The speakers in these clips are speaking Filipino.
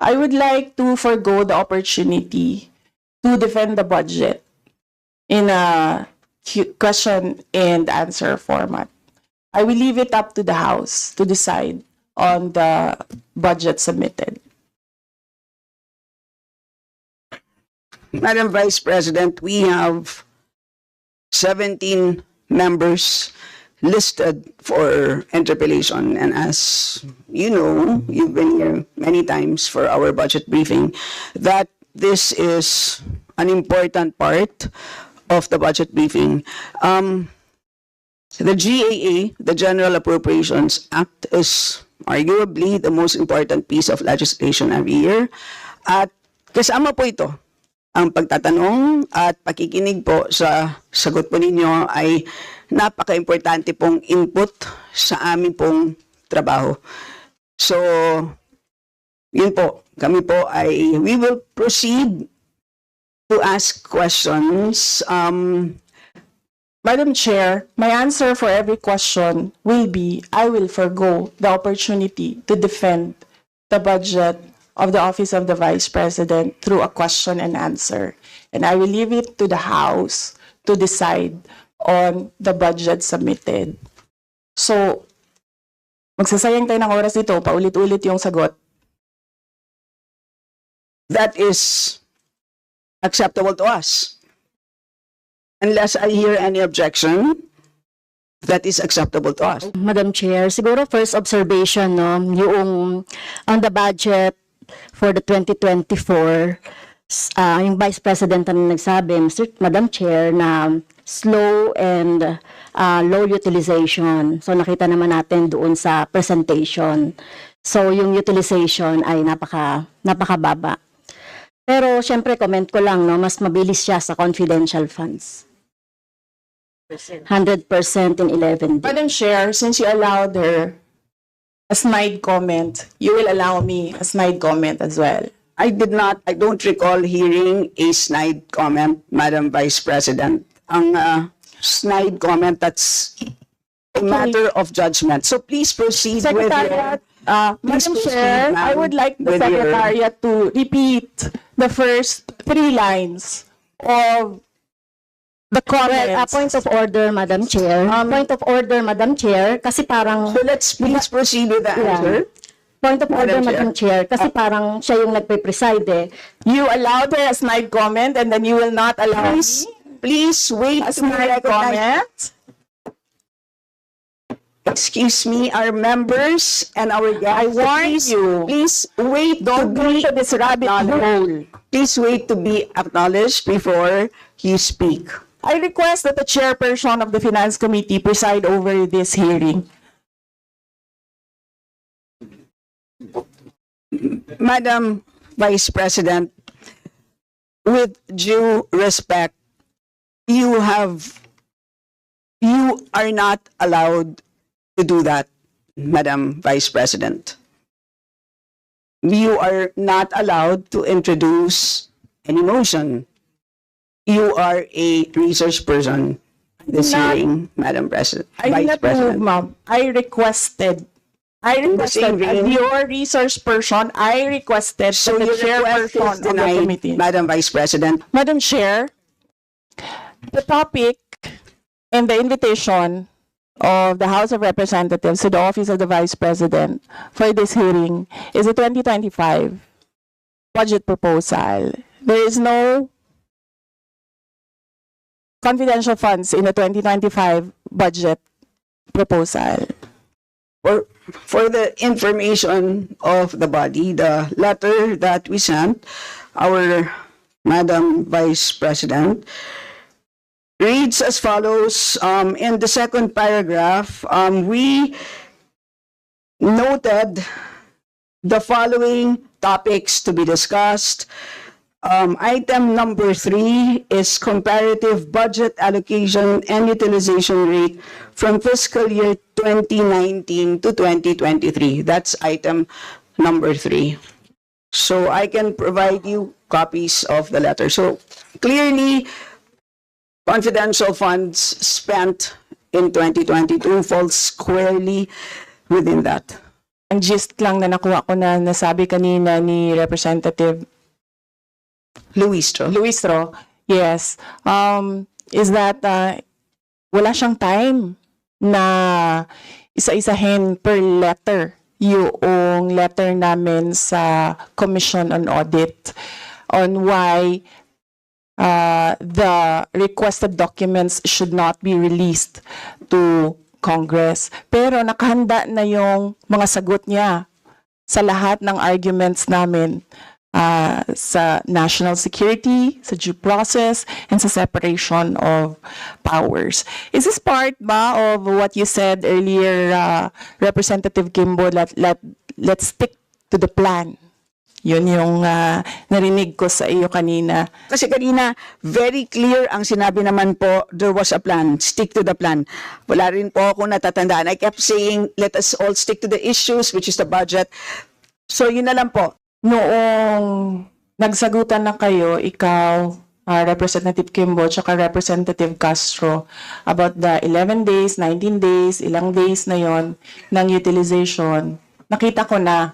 I would like to forgo the opportunity to defend the budget in a question and answer format. I will leave it up to the House to decide on the budget submitted. Madam Vice President, we have 17 members listed for interpellation, and as you know, you've been here many times for our budget briefing, that this is an important part of the budget briefing. The GAA, the General Appropriations Act, is arguably the most important piece of legislation every year. At kasama po ito, ang pagtatanong at pakikinig po sa sagot po ninyo ay napaka-importante pong input sa aming pong trabaho. So, yun po, kami po ay, we will proceed to ask questions. Madam Chair, my answer for every question will be, I will forgo the opportunity to defend the budget of the Office of the Vice President through a question and answer. And I will leave it to the House to decide on the budget submitted. So, magsasayang tayo ng oras dito, paulit-ulit yung sagot. That is acceptable to us. Unless I hear any objection, that is acceptable to us. Madam Chair, siguro first observation, no, yung on the budget for the 2024, yung Vice President na nagsabi, Madam Chair, na slow and low utilization. So nakita naman natin doon sa presentation. So yung utilization ay napakababa. Pero syempre comment ko lang, no, mas mabilis siya sa confidential funds. 100% in 11 days. Madam Chair, since you allowed her a snide comment, you will allow me a snide comment as well. I don't recall hearing a snide comment, Madam Vice President. Ang snide comment, that's a matter of judgment. So please proceed with your... Secretariat, Madam Chair, I would like the Secretariat to repeat the first 3 lines of the comments. Well, point of order, Madam Chair. Point of order, Madam Chair, kasi parang... So let's please proceed with the answer. Point of order, Madam Chair, kasi parang siya yung nagpe-preside eh. You allowed her a snide comment and then you will not allow me Please wait a to be snide recognized. comment. Excuse me, our members and our guests. I warn you. Please wait. Don't go to this rabbit hole. Please wait to be acknowledged before you speak. I request that the chairperson of the Finance Committee preside over this hearing. Madam Vice President, with due respect, you are not allowed to do that, Madam Vice President. You are not allowed to introduce any motion. You are a research person this hearing, Madam President. I did not move, ma'am. I requested as your resource person, I requested So that the your request chairperson is of the denied, committee. Madam Vice President. Madam Chair, the topic and the invitation of the House of Representatives to the Office of the Vice President for this hearing is the 2025 budget proposal. There is no confidential funds in the 2025 budget proposal. For the information of the body, the letter that we sent, our Madam Vice President, reads as follows. In the second paragraph, we noted the following topics to be discussed. Item number 3 is comparative budget allocation and utilization rate from fiscal year 2019 to 2023. That's item number 3. So I can provide you copies of the letter. So clearly, confidential funds spent in 2022 falls squarely within that. ang gist lang na nakuha ko na nasabi kanina ni Representative Luistro, yes, is that wala siyang time na isa-isahin per letter yung letter namin sa Commission on Audit on why the requested documents should not be released to Congress. Pero nakahanda na yung mga sagot niya sa lahat ng arguments namin sa national security, sa due process, and sa separation of powers. Is this part ba of what you said earlier, Representative Kimbo, let's stick to the plan? Yun yung narinig ko sa iyo kanina. Kasi kanina, very clear ang sinabi naman po, there was a plan, stick to the plan. Wala rin po ako natatandaan. I kept saying, let us all stick to the issues, which is the budget. So yun na lang po. Noong nagsagutan na kayo, ikaw, Representative Kimbo, tsaka Representative Castro, about the 11 days, 19 days, ilang days na yon ng utilization, nakita ko na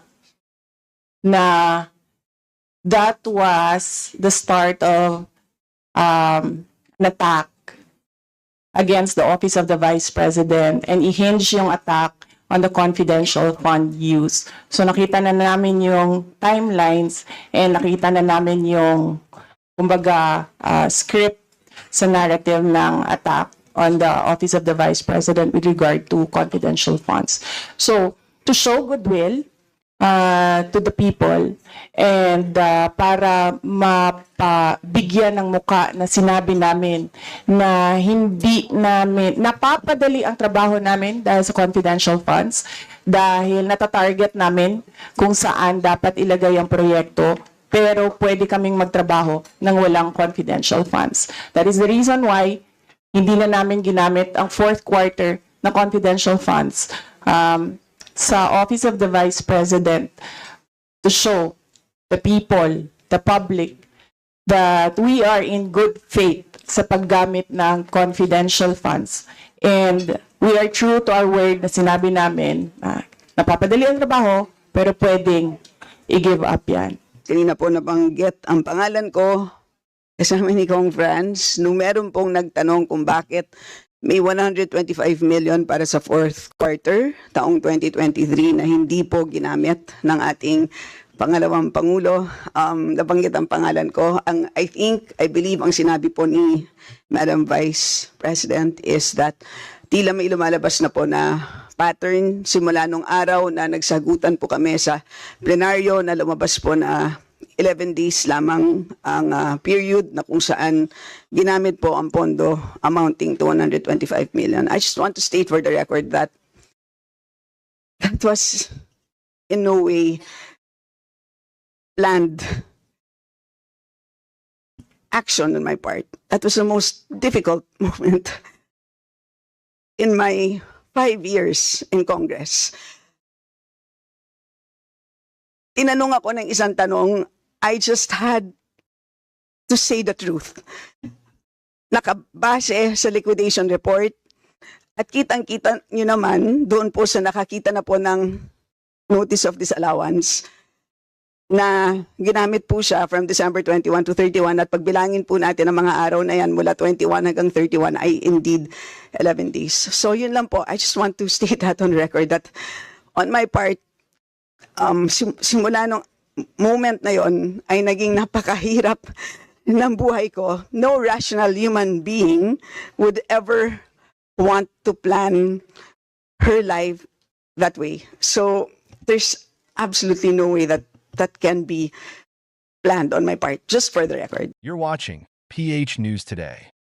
that was the start of an attack against the Office of the Vice President, and i-hinge yung attack on the confidential fund use. So nakita na namin yung timelines and nakita na namin yung kumbaga script sa narrative ng attack on the Office of the Vice President with regard to confidential funds. So to show goodwill to the people and para mapabigyan ng muka na sinabi namin na hindi namin napapadali ang trabaho namin dahil sa confidential funds, dahil natatarget namin kung saan dapat ilagay ang proyekto, pero pwede kaming magtrabaho ng walang confidential funds. That is the reason why hindi na namin ginamit ang fourth quarter na confidential funds sa Office of the Vice President to show the people, the public, that we are in good faith sa paggamit ng confidential funds. And we are true to our word na sinabi namin na napapadali ang trabaho, pero pwedeng i-give up yan. Kanina po nabanggit ang pangalan ko kasama ni Kong Franz nung meron pong nagtanong kung bakit may 125 million para sa fourth quarter taong 2023 na hindi po ginamit ng ating pangalawang Pangulo. Nabanggit ang pangalan ko. I believe ang sinabi po ni Madam Vice President is that tila may lumalabas na po na pattern simula nung araw na nagsagutan po kami sa plenaryo na lumabas po na 11 days lamang ang period na kung saan ginamit po ang pondo amounting to 125 million. I just want to state for the record that that was in no way planned action on my part. That was the most difficult moment in my 5 years in Congress. Tinanong ako ng isang tanong, I just had to say the truth. Nakabase sa liquidation report at kitang-kita nyo naman doon po sa nakakita na po ng notice of disallowance na ginamit po siya from December 21 to 31 at pagbilangin po natin ang mga araw na yan mula 21 hanggang 31 ay indeed 11 days. So yun lang po, I just want to state that on record that on my part, simula nung moment na yon ay naging napakahirap ng buhay ko. No rational human being would ever want to plan her life that way. So there's absolutely no way that that can be planned on my part, just for the record. You're watching PH News Today.